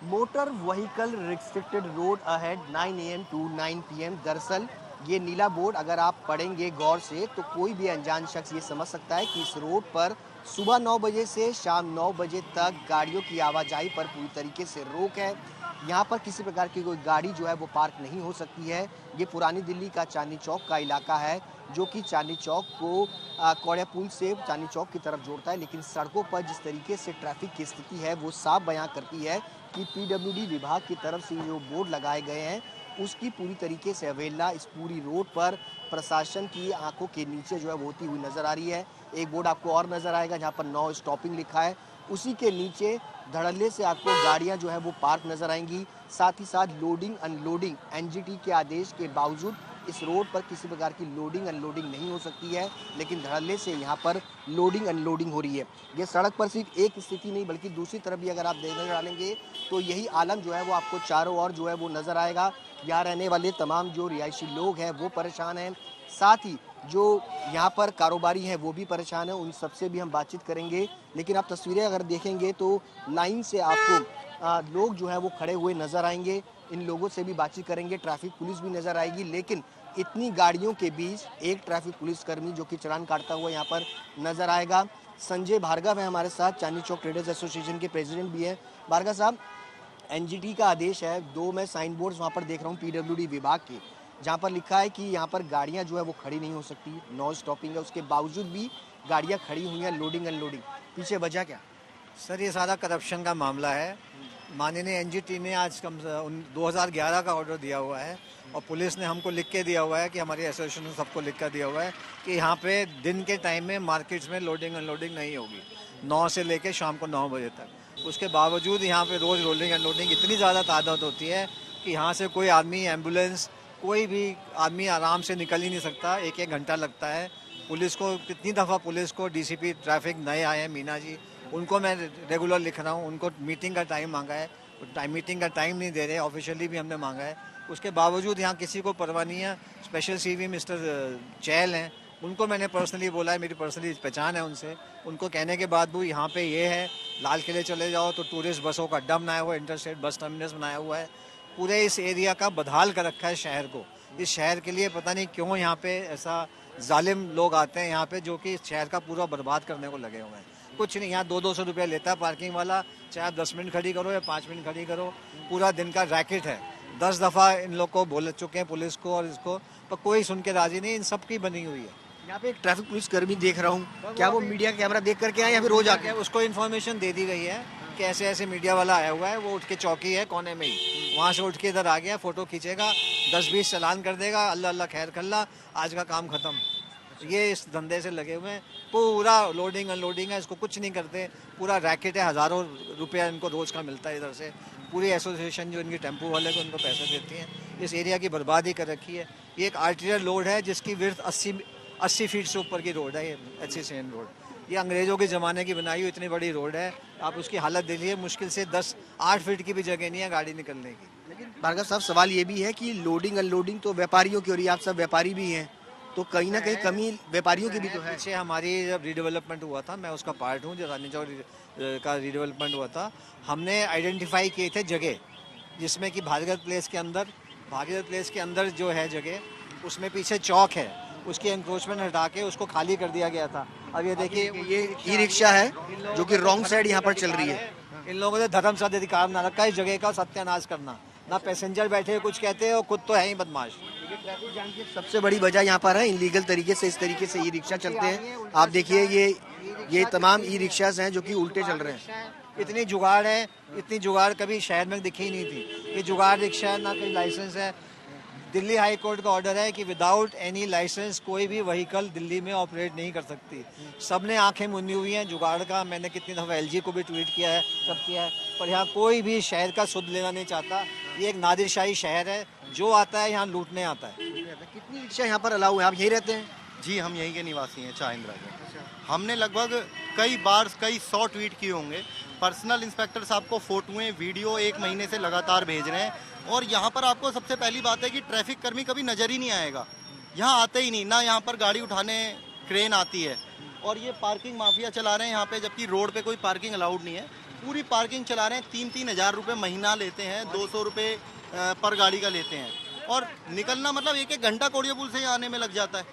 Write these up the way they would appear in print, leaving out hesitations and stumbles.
Motor vehicle restricted road ahead 9 AM to 9 PM। दरअसल ये नीला board अगर आप पढ़ेंगे गौर से तो कोई भी अनजान शख्स ये समझ सकता है कि इस रोड पर सुबह 9 बजे से शाम 9 बजे तक गाड़ियों की आवाजाही पर पूरी तरीके से रोक है। यहाँ पर किसी प्रकार की कोई गाड़ी जो है वो पार्क नहीं हो सकती है। ये पुरानी दिल्ली का चांदनी चौक का इलाका है जो कि चांदनी चौक को कौड़िया पुल से चांदनी चौक की तरफ जोड़ता है। लेकिन सड़कों पर जिस तरीके से ट्रैफिक की स्थिति है वो साफ बयां करती है कि पीडब्ल्यूडी विभाग की तरफ से जो बोर्ड लगाए गए हैं उसकी पूरी तरीके से अवहेलना इस पूरी रोड पर प्रशासन की आंखों के नीचे जो है वो होती हुई नजर आ रही है। एक बोर्ड आपको और नजर आएगा जहां पर नो स्टॉपिंग लिखा है, उसी के नीचे धड़ल्ले से आपको गाड़ियां जो है वो पार्क नजर आएंगी। साथ ही साथ लोडिंग अनलोडिंग एनजीटी के आदेश के बावजूद इस रोड पर किसी प्रकार की लोडिंग अनलोडिंग नहीं हो सकती है, लेकिन धड़ल्ले से यहाँ पर लोडिंग अनलोडिंग हो रही है। ये सड़क पर सिर्फ एक स्थिति नहीं बल्कि दूसरी तरफ भी अगर आप देखने डालेंगे तो यही आलम जो है वो आपको चारों ओर जो है वो नजर आएगा। यहाँ रहने वाले तमाम जो रिहायशी लोग हैं वो परेशान हैं, साथ ही जो यहाँ पर कारोबारी हैं वो भी परेशान हैं। उन सबसे भी हम बातचीत करेंगे। लेकिन आप तस्वीरें अगर देखेंगे तो लाइन से आपको लोग जो है वो खड़े हुए नजर आएंगे। इन लोगों से भी बातचीत करेंगे। ट्रैफिक पुलिस भी नजर आएगी, लेकिन इतनी गाड़ियों के बीच एक ट्रैफिक पुलिसकर्मी जो कि चालान काटता हुआ यहाँ पर नजर आएगा। संजय भार्गव है हमारे साथ, चांदनी चौक ट्रेडर्स एसोसिएशन के प्रेसिडेंट भी हैं। भार्गव साहब, एनजीटी का आदेश है, दो मैं साइन बोर्ड्स वहाँ पर देख रहा हूँ पीडब्ल्यूडी विभाग के, जहाँ पर लिखा है कि यहाँ पर गाड़ियाँ जो है वो खड़ी नहीं हो सकती, नो स्टॉपिंग है। उसके बावजूद भी गाड़ियाँ खड़ी हुई हैं, लोडिंग अनलोडिंग। पीछे वजह क्या? सर ये सारा करप्शन का मामला है। माननीय एनजीटी ने आज 2011 का ऑर्डर दिया हुआ है और पुलिस ने हमको लिख के दिया हुआ है कि हमारी एसोसिएशन ने सबको लिख कर दिया हुआ है कि यहाँ पे दिन के टाइम में मार्केट्स में लोडिंग अनलोडिंग नहीं होगी 9 से लेके शाम को 9 बजे तक। उसके बावजूद यहाँ पे रोज़ लोडिंग अनलोडिंग इतनी ज़्यादा तादाद होती है कि यहाँ से कोई आदमी, एम्बुलेंस, कोई भी आदमी आराम से निकल ही नहीं सकता। एक एक घंटा लगता है। पुलिस को कितनी दफ़ा पुलिस को डीसीपी ट्रैफिक नए आए हैं मीना जी, उनको मैं रेगुलर लिख रहा हूँ। उनको मीटिंग का टाइम मांगा है, मीटिंग का टाइम नहीं दे रहे। ऑफिशियली भी हमने मांगा है, उसके बावजूद यहाँ किसी को परवाह नहीं है। स्पेशल सीवी मिस्टर चैल हैं, उनको मैंने पर्सनली बोला है, मेरी पर्सनली पहचान है उनसे। उनको कहने के बाद भी यहाँ पे ये है, लाल किले चले जाओ तो टूरिस्ट बसों का अड्डा बनाया हुआ है, इंटरस्टेट बस टर्मिनस बनाया हुआ है। पूरे इस एरिया का बदहाल कर रखा है शहर को। इस शहर के लिए पता नहीं क्यों यहाँ पे ऐसा जालिम लोग आते हैं यहाँ पे, जो कि शहर का पूरा बर्बाद करने को लगे हुए हैं। कुछ नहीं, यहाँ 200 रुपये लेता है पार्किंग वाला, चाहे आप 10 मिनट खड़ी करो या 5 मिनट खड़ी करो। पूरा दिन का रैकेट है। 10 दफ़ा इन लोग को बोल चुके हैं, पुलिस को और इसको, पर कोई सुन के राजी नहीं। इन सब की बनी हुई है। यहाँ पे एक ट्रैफिक पुलिस कर्मी देख रहा हूँ, क्या वो मीडिया कैमरा देख करके आए या फिर रोज आके? उसको इन्फॉर्मेशन दे दी गई है कि ऐसे ऐसे मीडिया वाला आया हुआ है, वो उठ के चौकी है कोने में ही, वहाँ से उठ के इधर आ गया, फोटो खींचेगा, 10-20 चालान कर देगा, अल्लाह अल्लाह खैर कल्ला, आज का काम खत्म। ये इस धंधे से लगे हुए हैं। पूरा लोडिंग अनलोडिंग है, इसको कुछ नहीं करते। पूरा रैकेट है, हज़ारों रुपया इनको रोज़ का मिलता है इधर से। पूरी एसोसिएशन जो इनकी टेम्पो वाले को उनको पैसे देती हैं। इस एरिया की बर्बादी कर रखी है। ये एक आर्टिरियल रोड है जिसकी विड्थ 80 फीट से ऊपर की रोड है। ये अच्छी सेन रोड, ये अंग्रेज़ों के ज़माने की बनाई हुई इतनी बड़ी रोड है। आप उसकी हालत दे लीजिए, मुश्किल से 10-8 फीट की भी जगह नहीं है गाड़ी निकलने की। लेकिन भार्गव साहब, सवाल ये भी है कि लोडिंग अनलोडिंग तो व्यापारियों की हो रही है, आप सब व्यापारी भी हैं, तो कहीं ना कहीं कमी व्यापारियों की भी तो है। पीछे हमारी जब रीडेवलपमेंट हुआ था, मैं उसका पार्ट हूँ, जो चांदनी चौक का रीडेवलपमेंट हुआ था, हमने आइडेंटिफाई किए थे जगह जिसमें कि भागीरथ प्लेस के अंदर जो है जगह, उसमें पीछे चौक है, उसकी एंक्रोचमेंट हटा के उसको खाली कर दिया गया था। अब ये देखिए, ये ई रिक्शा है जो कि रॉन्ग साइड यहाँ पर चल रही है। इन लोगों ने धर्म से अधिकार ना रखा इस जगह का सत्यानाश करना। ना पैसेंजर बैठे कुछ कहते हैं और खुद तो है ही बदमाश। ट्रैफिक जाम की सबसे बड़ी वजह यहाँ पर है इलीगल तरीके से, इस तरीके से ई रिक्शा चलते हैं। आप देखिए ये तमाम ई रिक्शास हैं जो कि उल्टे चल रहे हैं। इतनी जुगाड़ कभी शहर में दिखी नहीं थी। ये जुगाड़ रिक्शा है, ना कोई लाइसेंस है। दिल्ली हाई कोर्ट का ऑर्डर है कि विदाउट एनी लाइसेंस कोई भी व्हीकल दिल्ली में ऑपरेट नहीं कर सकती। सबने आंखें मुंदी हुई हैं जुगाड़ का। मैंने कितनी दफ़ा एलजी को भी ट्वीट किया है, सब किया है, पर यहाँ कोई भी शहर का सुध लेना नहीं चाहता। ये एक नादिरशाही शहर है, जो आता है यहाँ लूटने आता है। कितनी रिक्शा यहाँ पर अलाउ है? आप यहीं रहते हैं? जी, हम यहीं के निवासी हैं, चाहिंद्रा के। हमने लगभग कई 100 ट्वीट किए होंगे। पर्सनल इंस्पेक्टर साहब को फोटोएं, वीडियो 1 महीने से लगातार भेज रहे हैं। और यहाँ पर आपको सबसे पहली बात है कि ट्रैफिक कर्मी कभी नज़र ही नहीं आएगा, यहाँ आते ही नहीं, ना यहाँ पर गाड़ी उठाने क्रेन आती है। और ये पार्किंग माफिया चला रहे हैं यहाँ पे, जबकि रोड पे कोई पार्किंग अलाउड नहीं है। पूरी पार्किंग चला रहे हैं, 3-3 हज़ार रुपये महीना लेते हैं, 200 रुपये पर गाड़ी का लेते हैं, और निकलना मतलब 1-1 घंटा कोड़िया पुल से आने में लग जाता है।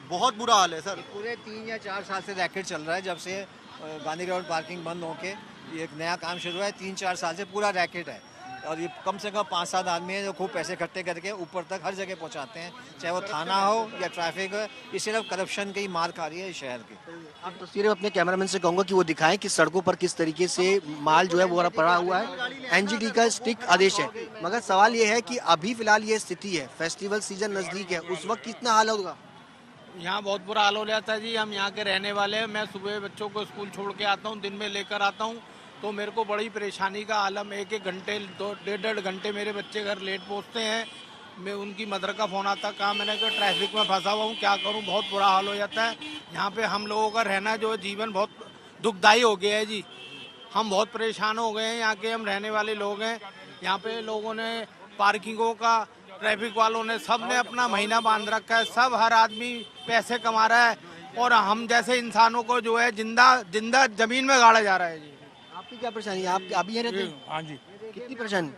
बहुत बुरा हाल है सर। पूरे 3 या 4 साल से रैकेट चल रहा है, जब से गांधी ग्राउंड पार्किंग बंद होके ये एक नया काम शुरू हुआ है। 3-4 साल से पूरा रैकेट है, और ये कम से कम 5-7 आदमी हैं जो खूब पैसे इकट्ठे करके ऊपर तक हर जगह पहुंचाते हैं, चाहे वो थाना हो या ट्रैफिक हो। ये सिर्फ करप्शन की ही मार खा रही है इस शहर की। आप तस्वीरें अपने कैमरामैन से कहूंगा कि वो दिखाएं कि सड़कों पर किस तरीके से माल जो है वो पड़ा हुआ है। एनजीटी का स्ट्रिक्ट आदेश है, मगर सवाल ये है कि अभी फिलहाल ये स्थिति है, फेस्टिवल सीजन नजदीक है, उस वक्त कितना हाल होगा? यहाँ बहुत बुरा हाल हो जाता है जी। हम यहाँ के रहने वाले हैं। मैं सुबह बच्चों को स्कूल छोड़ के आता हूँ, दिन में लेकर आता हूँ, तो मेरे को बड़ी परेशानी का आलम। 1-1 घंटे 1.5 घंटे मेरे बच्चे घर लेट पहुँचते हैं। मैं उनकी मदर का फ़ोन आता, कहा मैंने कहा ट्रैफिक में फंसा हुआ हूँ, क्या करूँ। बहुत बुरा हाल हो जाता है यहाँ पे। हम लोगों का रहना जो है जीवन बहुत दुखदायी हो गया है जी। हम बहुत परेशान हो गए हैं, यहाँ के हम रहने वाले लोग हैं। यहाँ पे लोगों ने पार्किंगों का, ट्रैफिक वालों ने, सब ने अपना महीना बांध रखा है। सब हर आदमी पैसे कमा रहा है, और हम जैसे इंसानों को जो है जिंदा जमीन में गाड़ा जा रहा है जी। आपकी क्या परेशानी है? आप अभी यहाँ रहते हैं? हाँ जी। कितनी परेशानी?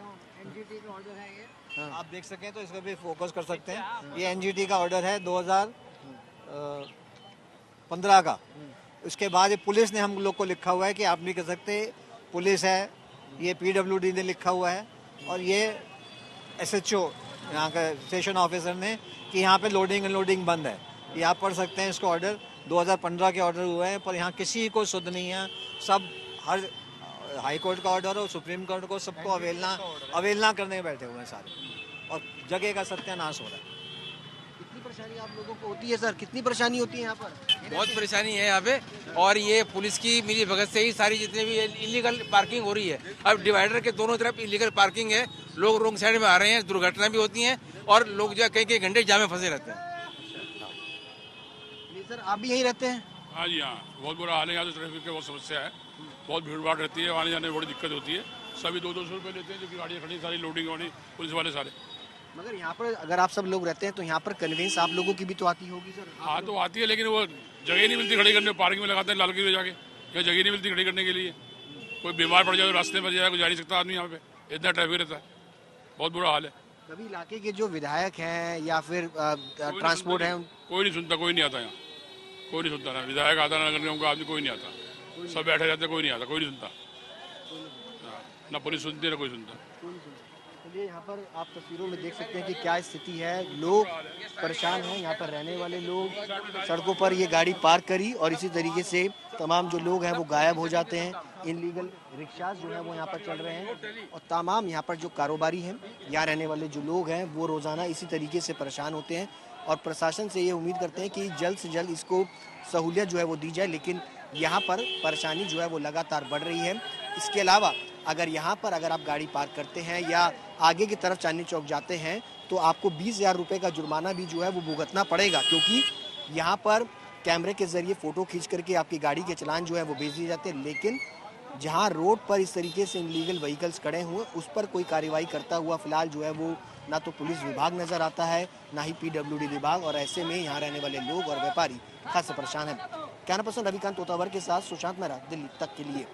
आप देख सकें तो इस पर भी फोकस कर सकते हैं। ये एनजीटी का ऑर्डर है 2015 का। उसके बाद ये पुलिस ने हम लोग को लिखा हुआ है कि आप नहीं कर सकते। पुलिस है, ये पीडब्ल्यूडी ने लिखा हुआ है, और ये एसएचओ यहाँ का स्टेशन ऑफिसर ने, कि यहाँ पे लोडिंग अनलोडिंग बंद है। ये आप पढ़ सकते हैं इसको। ऑर्डर 2015 के ऑर्डर हुए हैं, पर यहाँ किसी को सुध नहीं है। सब हर हाई कोर्ट का ऑर्डर हो, सुप्रीम कोर्ट को, सबको अवेलना करने बैठे हुए हैं सारे, और जगह का सत्यानाश हो रहा है। कितनी परेशानी आप लोगों को होती है सर? कितनी परेशानी होती है यहाँ पर? बहुत परेशानी है यहाँ पे, और ये पुलिस की मिली भगत से ही सारी जितने भी इलीगल पार्किंग हो रही है। अब डिवाइडर के दोनों तरफ इलीगल पार्किंग है, लोग रोंग साइड में आ रहे हैं, दुर्घटना भी होती है, और लोग जो कई घंटे जाम में फंसे रहते हैं। सर आप भी यहीं रहते हैं? हाँ जी, हाँ, बहुत बुरा हाल है यहाँ। तो ट्रैफिक की बहुत समस्या है, बहुत भीड़ भाड़ रहती है, आने जाने में बड़ी दिक्कत होती है। सभी 200-200 रुपये लेते हैं, जो कि गाड़ियाँ खड़ी सारी लोडिंग वाली, पुलिस वाले सारे। मगर यहाँ पर अगर आप सब लोग रहते हैं तो यहाँ पर कन्वेंस आप लोगों की भी तो आती होगी सर? हाँ तो आती है, लेकिन वो जगह नहीं मिलती खड़ी करने। पार्किंग में लगाते हैं लाल किले जाके, यहाँ जगह नहीं मिलती खड़ी करने के लिए। कोई बीमार पड़ जाए तो रास्ते में जाए, कोई जा नहीं सकता आदमी यहाँ पे, इतना ट्रैफिक रहता है। बहुत बुरा हाल है। कभी इलाके के जो विधायक हैं या फिर ट्रांसपोर्ट है, कोई नहीं सुनता, कोई नहीं आता यहाँ, कोई नहीं सुनता। ना विधायक आता, ना नगर निगम का आदमी, कोई नहीं आता। सब बैठे रहते, कोई नहीं आता, कोई नहीं सुनता। ना पुलिस सुनती है, ना कोई सुनता। चलिए यहाँ पर आप तस्वीरों में देख सकते हैं कि क्या स्थिति है। लोग परेशान हैं, यहाँ पर रहने वाले लोग सड़कों पर ये गाड़ी पार्क करी, और इसी तरीके से तमाम जो लोग हैं वो गायब हो जाते हैं। इनलीगल रिक्शाज जो है वो यहाँ पर चल रहे हैं, और तमाम यहाँ पर जो कारोबारी हैं, यहाँ रहने वाले जो लोग हैं वो रोज़ाना इसी तरीके से परेशान होते हैं, और प्रशासन से ये उम्मीद करते हैं कि जल्द से जल्द इसको सहूलियत जो है वो दी जाए। लेकिन यहाँ पर परेशानी जो है वो लगातार बढ़ रही है। इसके अलावा अगर आप गाड़ी पार्क करते हैं या आगे की तरफ चांदनी चौक जाते हैं तो आपको 20,000 रुपये का जुर्माना भी जो है वो भुगतना पड़ेगा, क्योंकि यहाँ पर कैमरे के जरिए फ़ोटो खींच करके आपकी गाड़ी के चालान जो है वो भेज दिए जाते हैं। लेकिन जहाँ रोड पर इस तरीके से इनलीगल व्हीकल्स खड़े हुए, उस पर कोई कार्रवाई करता हुआ फिलहाल जो है वो ना तो पुलिस विभाग नज़र आता है, ना ही पीडब्ल्यूडी विभाग, और ऐसे में यहाँ रहने वाले लोग और व्यापारी खास परेशान हैं। कैमरा पर्सन रविकांत तोतावर के साथ सुशांत मेहरा, दिल्ली तक के लिए।